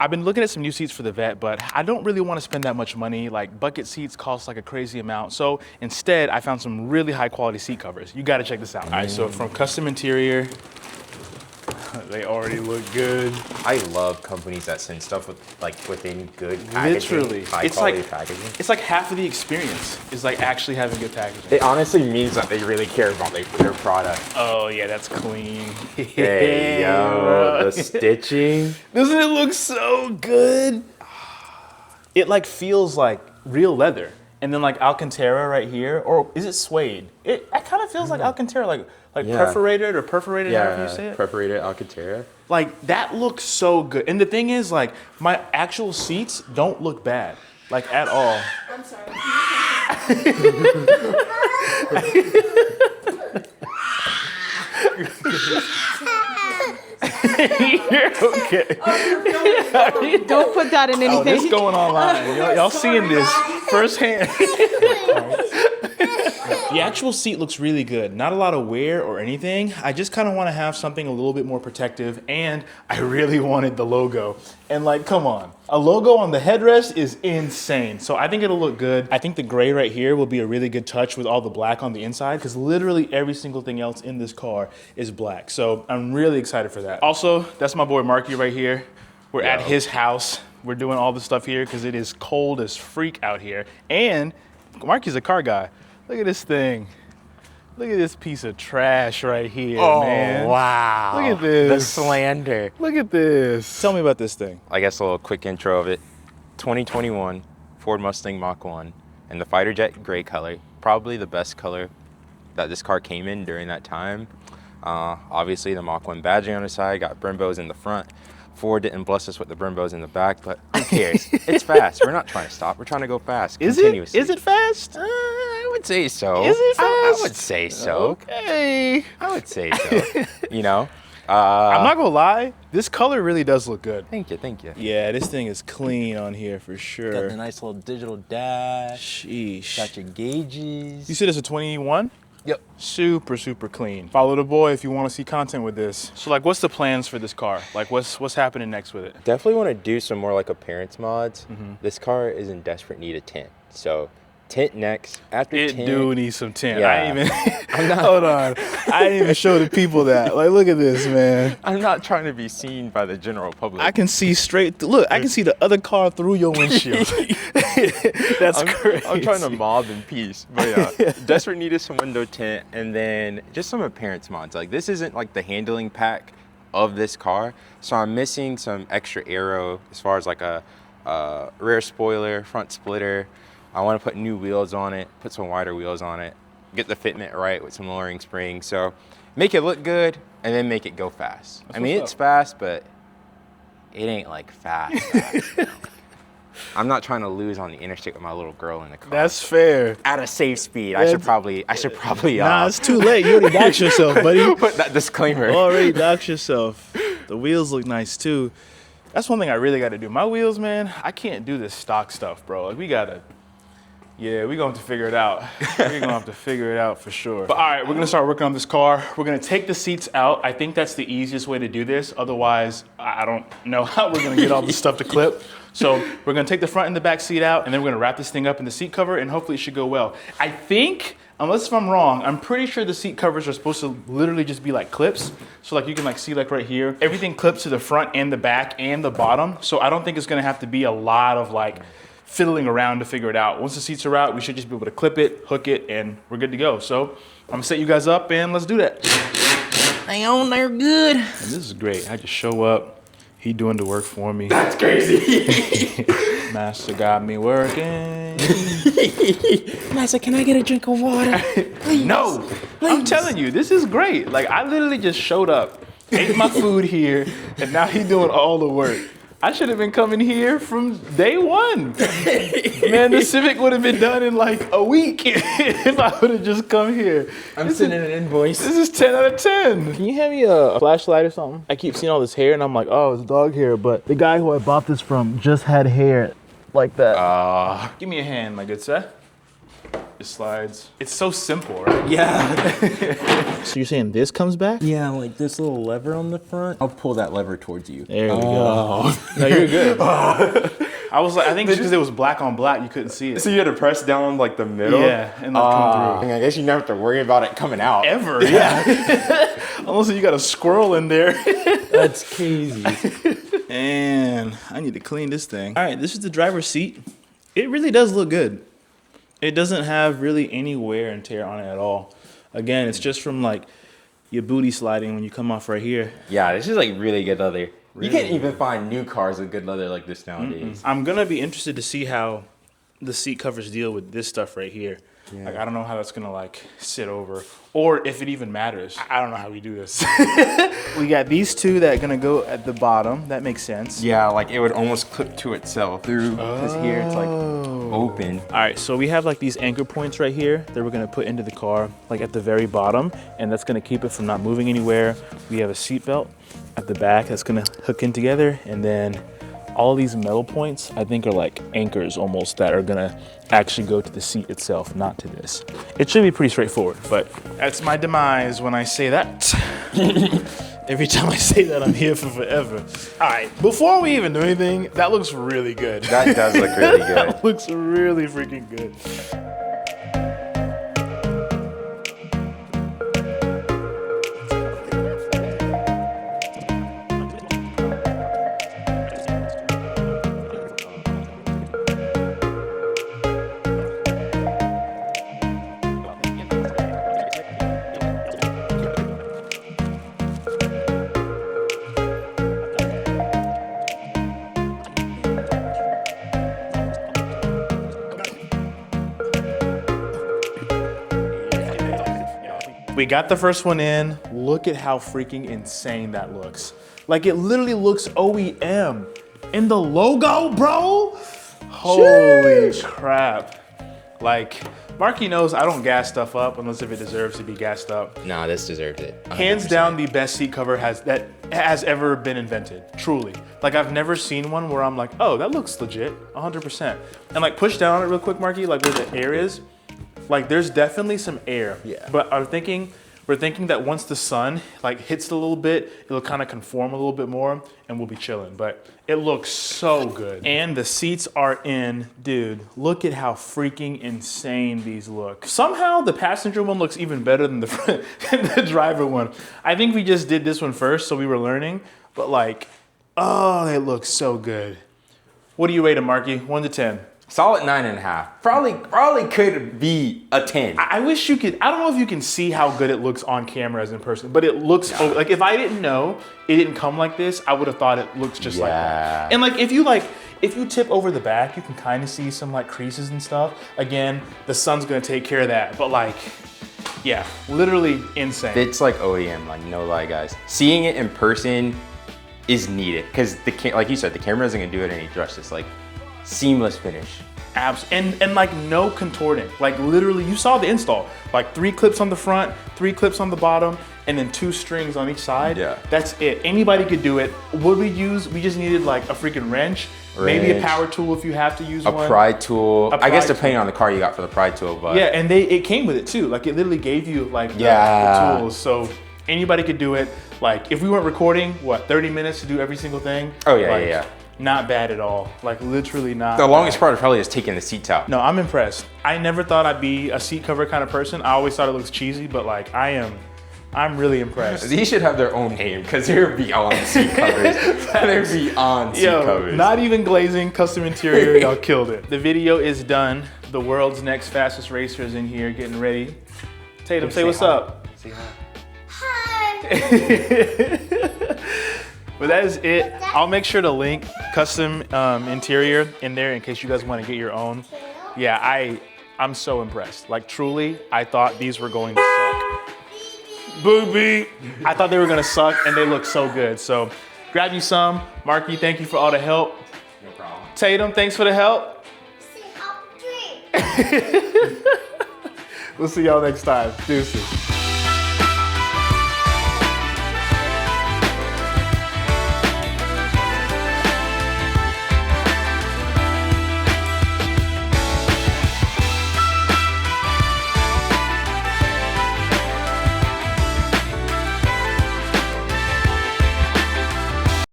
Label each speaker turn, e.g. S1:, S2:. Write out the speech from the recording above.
S1: I've been looking at some new seats for the Vette, but I don't really want to spend that much money. Like bucket seats cost like a crazy amount. So instead, I found some really high quality seat covers. You got to check this out. All right, so from Custom Interior, they already look good.
S2: I love companies that send stuff within good packaging.
S1: Literally,
S2: high quality packaging.
S1: It's like half of the experience is like actually having good packaging.
S2: It honestly means that they really care about their product.
S1: Oh yeah, that's clean.
S2: Hey yo, the stitching.
S1: Doesn't it look so good? It like feels like real leather. And then like Alcantara right here, or is it suede? It kind of feels like Alcantara, like perforated, however you say it.
S2: Perforated Alcantara.
S1: Like that looks so good. And the thing is, like my actual seats don't look bad, like at all.
S3: I'm sorry.
S1: You're okay.
S3: Don't put that in anything.
S1: Oh, this going online. Y'all seeing this firsthand. The actual seat looks really good. Not a lot of wear or anything. I just kind of want to have something a little bit more protective, and I really wanted the logo. And like, come on. A logo on the headrest is insane. So I think it'll look good. I think the gray right here will be a really good touch with all the black on the inside, because literally every single thing else in this car is black. So I'm really excited for that. Also, that's my boy Marky right here. We're at his house. We're doing all this stuff here because it is cold as freak out here. And Marky's a car guy. Look at this thing. Look at this piece of trash right here, man.
S2: Oh, wow.
S1: Look at this.
S2: The slander.
S1: Look at this. Tell me about this thing.
S2: I guess a little quick intro of it. 2021 Ford Mustang Mach 1 in the fighter jet gray color. Probably the best color that this car came in during that time. Obviously the Mach 1 badging on the side, got Brembos in the front. Ford didn't bless us with the Brembos in the back, but who cares? It's fast. We're not trying to stop. We're trying to go fast continuously.
S1: Is it fast?
S2: I would say so.
S1: Is it fast?
S2: I would say so.
S1: Okay.
S2: I would say so. You know?
S1: I'm not gonna lie, this color really does look good.
S2: Thank you, thank you.
S1: Yeah, this thing is clean on here for sure.
S2: Got the nice little digital dash.
S1: Sheesh.
S2: Got your gauges.
S1: You said it's a 21?
S2: Yep.
S1: Super, super clean. Follow the boy if you want to see content with this. So like, what's the plans for this car? Like what's happening next with it?
S2: Definitely want to do some more like appearance mods. This car is in desperate need of tint. So tint next. After
S1: It
S2: tint,
S1: do need some tint.
S2: Yeah.
S1: I ain't even, hold on. I didn't even show the people that. Like, look at this, man.
S2: I'm not trying to be seen by the general public.
S1: I can see straight, look, I can see the other car through your windshield. That's crazy.
S2: I'm trying to mob in peace. But yeah, desperate need of some window tint and then just some appearance mods. Like this isn't like the handling pack of this car. So I'm missing some extra aero as far as like a rear spoiler, front splitter. I want to put new wheels on it, put some wider wheels on it, get the fitment right with some lowering springs. So make it look good and then make it go fast. I mean, it's fast, but it ain't like fast. You know? I'm not trying to lose on the interstate with my little girl in the car.
S1: That's fair.
S2: At a safe speed. I should probably
S1: Nah, it's too late. You already doxed yourself, buddy.
S2: Put that disclaimer.
S1: Already doxed yourself. The wheels look nice too. That's one thing I really got to do. My wheels, man, I can't do this stock stuff, bro. Like we're gonna have to figure it out. We're gonna have to figure it out for sure. But all right, we're gonna start working on this car. We're gonna take the seats out. I think that's the easiest way to do this. Otherwise, I don't know how we're gonna get all this stuff to clip. So we're gonna take the front and the back seat out, and then we're gonna wrap this thing up in the seat cover, and hopefully it should go well. I think, unless if I'm wrong, I'm pretty sure the seat covers are supposed to literally just be like clips. So like you can like see like right here, everything clips to the front and the back and the bottom. So I don't think it's gonna have to be a lot of like fiddling around to figure it out. Once the seats are out, we should just be able to clip it, hook it, and we're good to go. So I'm gonna set you guys up and let's do that.
S2: Hang on, they're good.
S1: And this is great. I just show up, he doing the work for me.
S2: That's crazy.
S1: Master got me working.
S2: Master, can I get a drink of water? Please.
S1: No, I'm telling you, this is great. Like I literally just showed up, ate my food here, and now he doing all the work. I should have been coming here from day one. Man, the Civic would have been done in like a week if I would have just come here.
S2: I'm sending an invoice.
S1: This is 10 out of 10. Can you hand me a flashlight or something? I keep seeing all this hair and I'm like, oh, it's dog hair. But the guy who I bought this from just had hair like that. Give me a hand, my good sir. It slides. It's so simple, right?
S3: Yeah.
S1: So you're saying this comes back?
S3: Yeah, like this little lever on the front. I'll pull that lever towards you.
S1: There we go. No, you're good. I was like, I think because it was black on black, you couldn't see it.
S2: So you had to press down like the middle?
S1: Yeah, and like come through.
S2: I guess you never have to worry about it coming out.
S1: Ever, yeah. Unless you got a squirrel in there.
S3: That's crazy.
S1: And I need to clean this thing. All right, this is the driver's seat. It really does look good. It doesn't have really any wear and tear on it at all. Again, it's just from like your booty sliding when you come off right here.
S2: Yeah, this is like really good leather. You can't even find new cars with good leather like this nowadays.
S1: I'm gonna be interested to see how the seat covers deal with this stuff right here. Yeah. Like I don't know how that's gonna like sit over, or if it even matters. I don't know how we do this. We got these two that are gonna go at the bottom. That makes sense.
S2: Yeah, like it would almost clip to itself through, because here it's like open.
S1: All right, so we have like these anchor points right here that we're gonna put into the car, like at the very bottom, and that's gonna keep it from not moving anywhere. We have a seat belt at the back that's gonna hook in together, and then all these metal points, I think, are like anchors almost that are gonna actually go to the seat itself, not to this. It should be pretty straightforward, but that's my demise when I say that. Every time I say that, I'm here for forever. All right, before we even do anything, that looks really good.
S2: That does look really good.
S1: That looks really freaking good. We got the first one in. Look at how freaking insane that looks. Like it literally looks OEM. In the logo, bro? Holy crap. Like, Marky knows I don't gas stuff up unless if it deserves to be gassed up.
S2: Nah, this deserves it. 100%.
S1: Hands down the best seat cover that has ever been invented, truly. Like I've never seen one where I'm like, oh, that looks legit, 100%. And like push down on it real quick, Marky, like where the air is. Like there's definitely some air.
S2: Yeah.
S1: But we're thinking that once the sun like hits it a little bit, it'll kind of conform a little bit more and we'll be chilling. But it looks so good. And the seats are in, dude, look at how freaking insane these look. Somehow the passenger one looks even better than the driver one. I think we just did this one first, so we were learning, but like, oh, they look so good. What do you rate them, Marky? 1 to 10.
S2: Solid 9.5. Probably could be a 10.
S1: I wish you could, I don't know if you can see how good it looks on camera as in person, but it looks, like if I didn't know it didn't come like this, I would have thought it looks just like that. And like if you tip over the back, you can kind of see some like creases and stuff. Again, the sun's gonna take care of that, but like, yeah, literally insane.
S2: It's like OEM, like no lie, guys. Seeing it in person is needed, because like you said, the camera isn't gonna do it any justice. Like, seamless finish.
S1: And like no contorting. Like literally, you saw the install. Like 3 clips on the front, 3 clips on the bottom, and then 2 strings on each side.
S2: Yeah.
S1: That's it. Anybody could do it. What we just needed like a freaking wrench, maybe a power tool if you have to use one.
S2: A pry tool. I guess depending on the car you got for the pry tool, but.
S1: Yeah, and it came with it too. Like it literally gave you like the tools. So anybody could do it. Like if we weren't recording, 30 minutes to do every single thing?
S2: Oh yeah, yeah.
S1: Not bad at all. Like literally not
S2: The longest
S1: bad.
S2: part is probably just taking the seats out.
S1: No, I'm impressed. I never thought I'd be a seat cover kind of person. I always thought it looks cheesy, but like I'm really impressed.
S2: These should have their own name because they're beyond seat covers. They're beyond seat covers.
S1: Not even glazing, custom interior, y'all killed it. The video is done. The world's next fastest racer is in here getting ready. Tatum, say what's up.
S2: Say hi.
S1: Hi. But that is it. I'll make sure to link custom interior in there in case you guys want to get your own. Yeah, I'm so impressed. Like truly, I thought these were going to suck. Booby. I thought they were gonna suck and they look so good. So grab you some. Marky, thank you for all the help.
S2: No problem.
S1: Tatum, thanks for the help. We'll see y'all next time. Deuces.